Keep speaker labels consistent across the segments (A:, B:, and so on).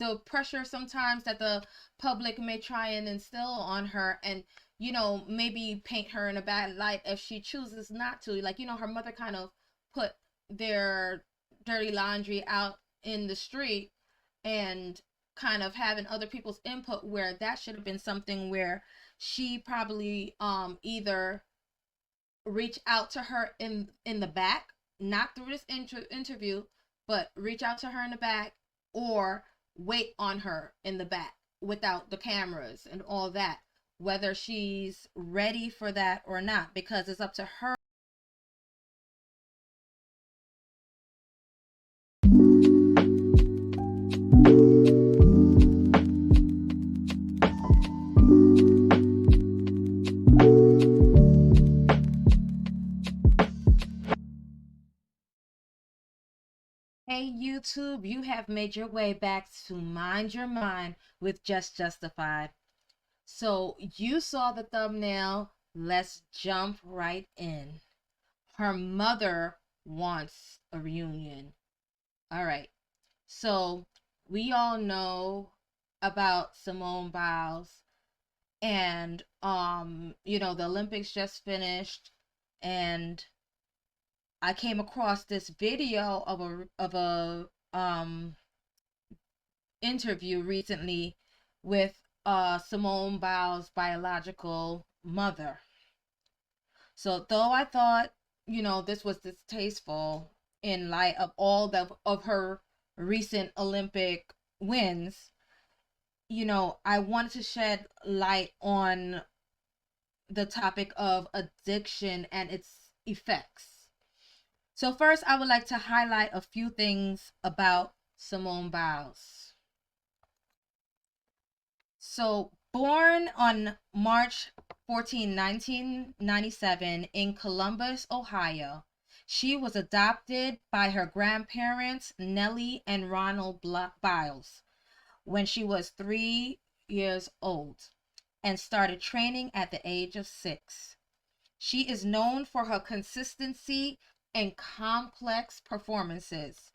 A: the pressure sometimes that the public may try and instill on her, and maybe paint her in a bad light if she chooses not to. Like, her mother kind of put their dirty laundry out in the street, and kind of having other people's input, where that should have been something where she probably either reach out to her in the back, not through this interview, but reach out to her in the back, or wait on her in the back without the cameras and all that, whether she's ready for that or not, because it's up to her. Hey YouTube, you have made your way back to Mind Your Mind with Just Justified. So you saw the thumbnail. Let's jump right in. Her mother wants a reunion. All right. So we all know about Simone Biles, and the Olympics just finished, and I came across this video of a interview recently with Simone Biles' biological mother. So though I thought, this was distasteful in light of all of her recent Olympic wins, I wanted to shed light on the topic of addiction and its effects. So first, I would like to highlight a few things about Simone Biles. So, born on March 14, 1997 in Columbus, Ohio, she was adopted by her grandparents, Nellie and Ronald Biles, when she was 3 years old, and started training at the age of 6. She is known for her consistency and complex performances.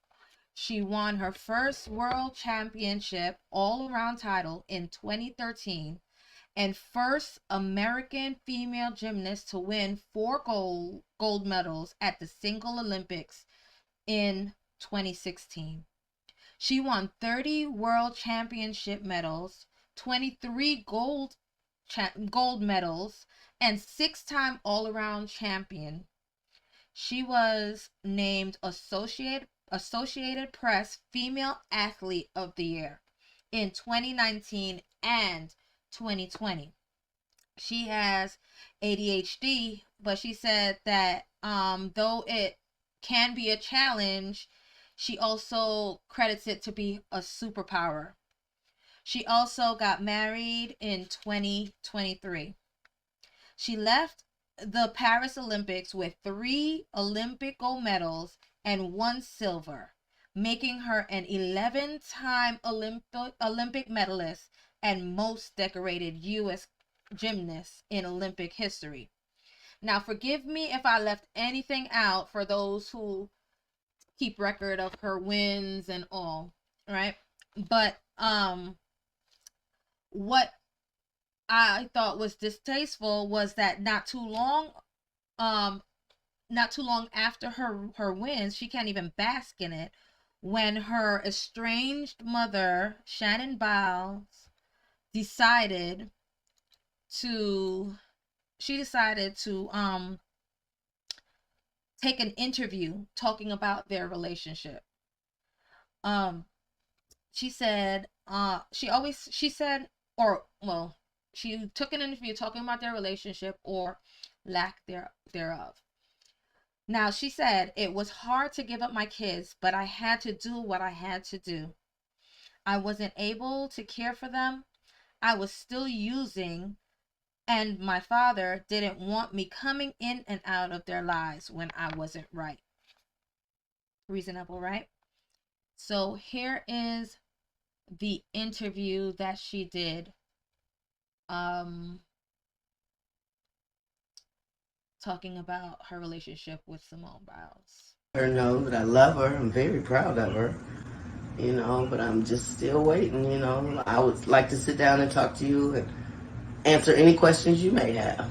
A: She won her first world championship all-around title in 2013, and first American female gymnast to win 4 gold medals at the Single Olympics in 2016. She won 30 world championship medals, 23 gold medals, and 6-time all-around champion. She was named Associated Press Female Athlete of the Year in 2019 and 2020. She has ADHD, but she said that though it can be a challenge, she also credits it to be a superpower. She also got married in 2023. She left the Paris Olympics with 3 Olympic gold medals and 1 silver, making her an 11-time Olympic medalist and most decorated U.S. gymnast in Olympic history. Now, forgive me if I left anything out for those who keep record of her wins and all, right? But what I thought was distasteful was that um not too long after her wins, she can't even bask in it, when her estranged mother, Shannon Biles, decided to she decided to take an interview talking about their relationship. Um she said she said, or well, she took an interview talking about their relationship, or lack thereof. Now, she said, it was hard to give up my kids, but I had to do what I had to do. I wasn't able to care for them. I was still using, and my father didn't want me coming in and out of their lives when I wasn't right. Reasonable, right? So here is the interview that she did, um talking about her relationship with Simone Biles.
B: Her know that I love her. I'm very proud of her. but I'm just still waiting. I would like to sit down and talk to you and answer any questions you may have.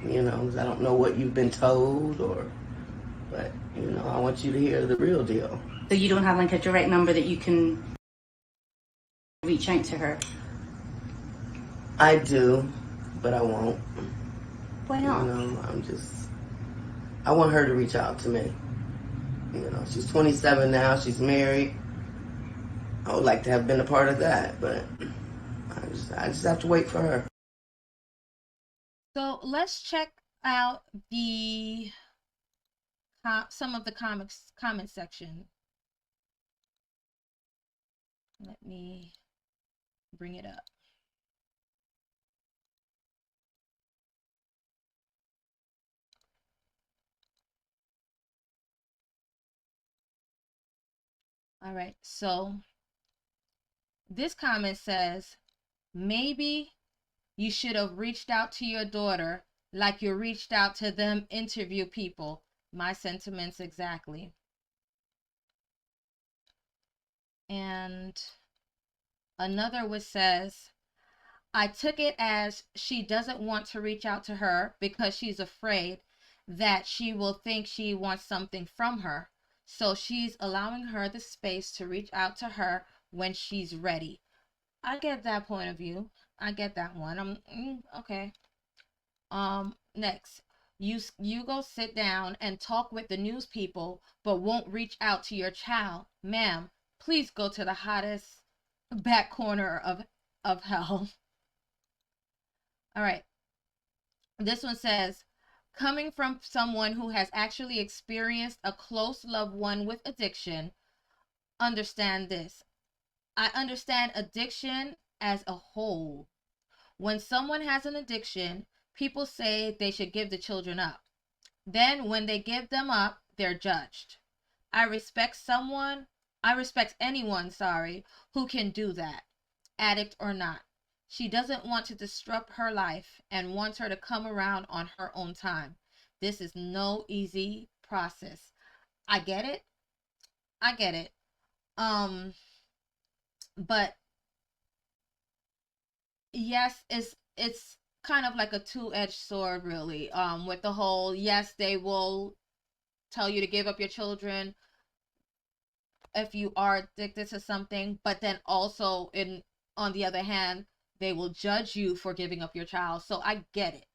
B: 'Cause I don't know what you've been told but I want you to hear the real deal.
C: So you don't have like a direct number that you can reach out to her?
B: I do, but I won't.
C: Why not?
B: I want her to reach out to me. She's 27 now, she's married. I would like to have been a part of that, but I just have to wait for her.
A: So let's check out the some of the comics comment section. Let me bring it up. All right, so this comment says, maybe you should have reached out to your daughter like you reached out to them interview people. My sentiments exactly. And another one says, I took it as she doesn't want to reach out to her because she's afraid that she will think she wants something from her. So she's allowing her the space to reach out to her when she's ready. I get that point of view. I get that one. Okay. Next, you go sit down and talk with the news people, but won't reach out to your child, ma'am. Please go to the hottest back corner of hell. All right. This one says, coming from someone who has actually experienced a close loved one with addiction, understand this. I understand addiction as a whole. When someone has an addiction, people say they should give the children up. Then when they give them up, they're judged. I respect someone, I respect anyone, who can do that, addict or not. She doesn't want to disrupt her life and wants her to come around on her own time. This is no easy process. I get it. I get it. Um, but yes, it's kind of like a two-edged sword, really. With the whole, yes, they will tell you to give up your children if you are addicted to something, but then also in on the other hand, they will judge you for giving up your child. So I get it.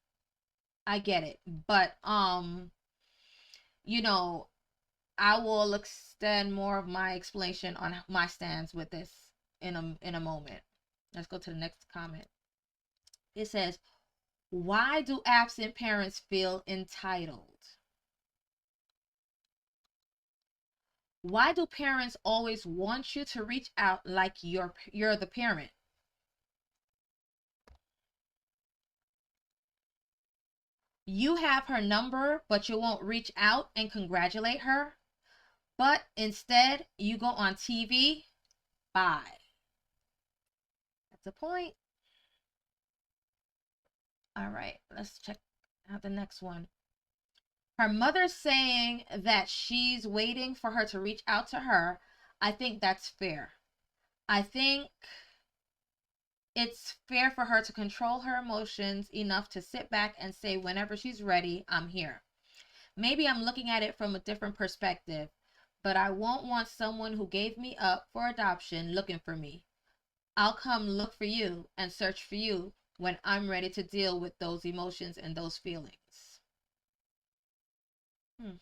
A: I get it. But you know, I will extend more of my explanation on my stance with this in a moment. Let's go to the next comment. It says, why do absent parents feel entitled? Why do parents always want you to reach out like you're the parent? You have her number, but you won't reach out and congratulate her. But instead, you go on TV. Bye. That's the point. All right, let's check out the next one. Her mother saying that she's waiting for her to reach out to her. I think that's fair. I think it's fair for her to control her emotions enough to sit back and say, whenever she's ready, I'm here. Maybe I'm looking at it from a different perspective, but I won't want someone who gave me up for adoption looking for me. I'll come look for you and search for you when I'm ready to deal with those emotions and those feelings. Hmm.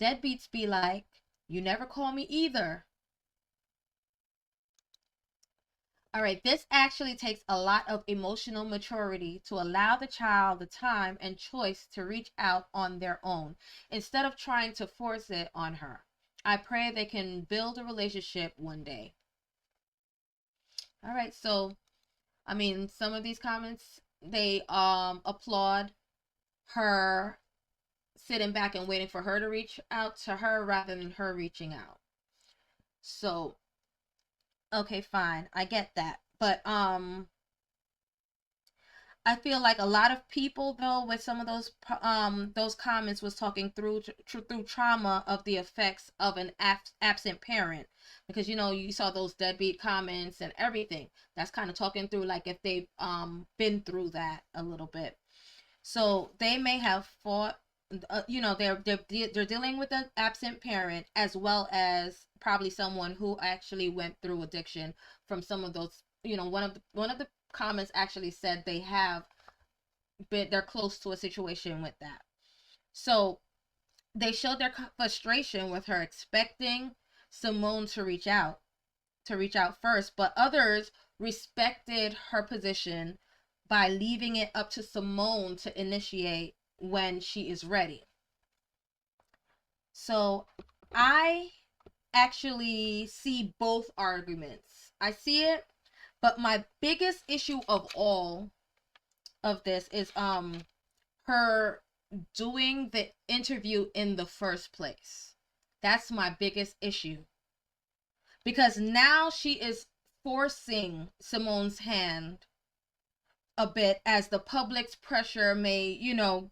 A: Deadbeats be like, you never call me either. All right, this actually takes a lot of emotional maturity to allow the child the time and choice to reach out on their own instead of trying to force it on her. I pray they can build a relationship one day. All right, so I mean, some of these comments they applaud her sitting back and waiting for her to reach out to her rather than her reaching out. So, okay, fine. I get that. But I feel like a lot of people though with some of those comments was talking through trauma of the effects of an absent parent because you saw those deadbeat comments and everything. That's kind of talking through like if they've been through that a little bit. So they may have fought. They're dealing with an absent parent, as well as probably someone who actually went through addiction from some of those. One of the comments actually said they're close to a situation with that. So they showed their frustration with her, expecting Simone to reach out first, but others respected her position by leaving it up to Simone to initiate when she is ready. So I actually see both arguments. I see it, but my biggest issue of all of this is her doing the interview in the first place. That's my biggest issue, because now she is forcing Simone's hand a bit, as the public's pressure may,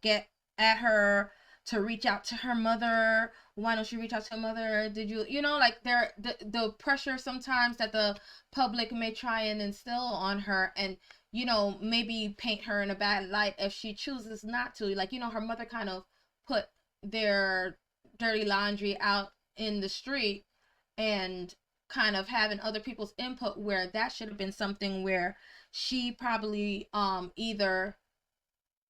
A: get at her to reach out to her mother. Why don't you reach out to her mother? Did you, like the pressure sometimes that the public may try and instill on her, and maybe paint her in a bad light if she chooses not to. Like, her mother kind of put their dirty laundry out in the street, and kind of having other people's input, where that should have been something where she probably either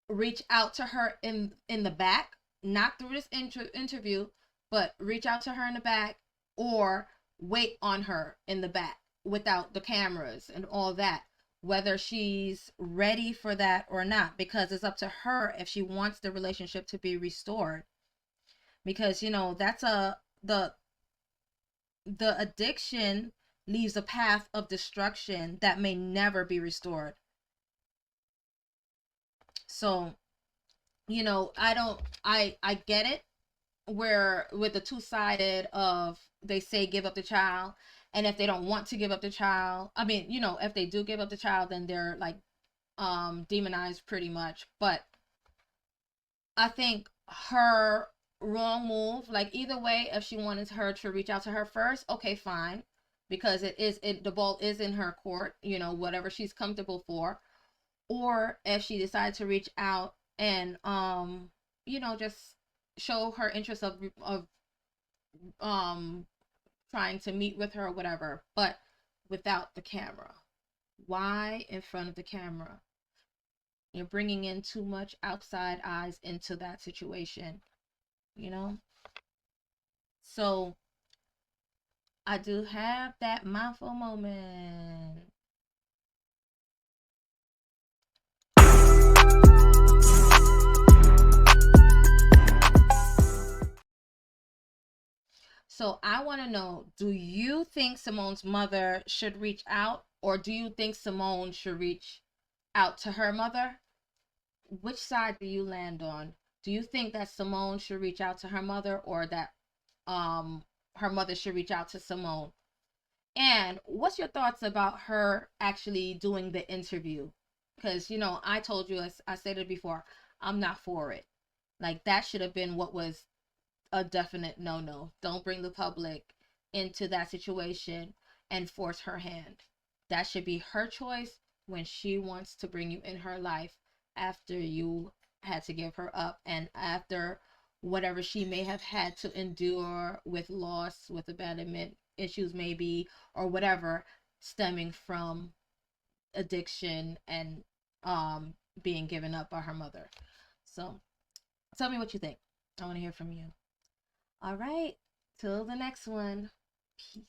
A: reach out to her in the back, not through this interview, but reach out to her in the back, or wait on her in the back without the cameras and all that, whether she's ready for that or not, because it's up to her if she wants the relationship to be restored. Because that's the addiction leaves a path of destruction that may never be restored. So, I get it, where with the two-sided of, they say give up the child, and if they don't want to give up the child, I mean, if they do give up the child, then they're like demonized pretty much. But I think her wrong move, like either way, if she wanted her to reach out to her first, okay, fine, because the ball is in her court, whatever she's comfortable for. Or if she decides to reach out and just show her interest of trying to meet with her or whatever, but without the camera. Why in front of the camera? You're bringing in too much outside eyes into that situation, you know? So I do have that mindful moment. So I want to know, do you think Simone's mother should reach out, or do you think Simone should reach out to her mother? Which side do you land on? Do you think that Simone should reach out to her mother, or that her mother should reach out to Simone? And what's your thoughts about her actually doing the interview? Because I told you, as I said it before, I'm not for it. Like, that should have been what was a definite no. Don't bring the public into that situation and force her hand. That should be her choice when she wants to bring you in her life, after you had to give her up, and after whatever she may have had to endure with loss, with abandonment issues maybe, or whatever, stemming from addiction and being given up by her mother. So tell me what you think. I want to hear from you. All right. Till the next one. Peace.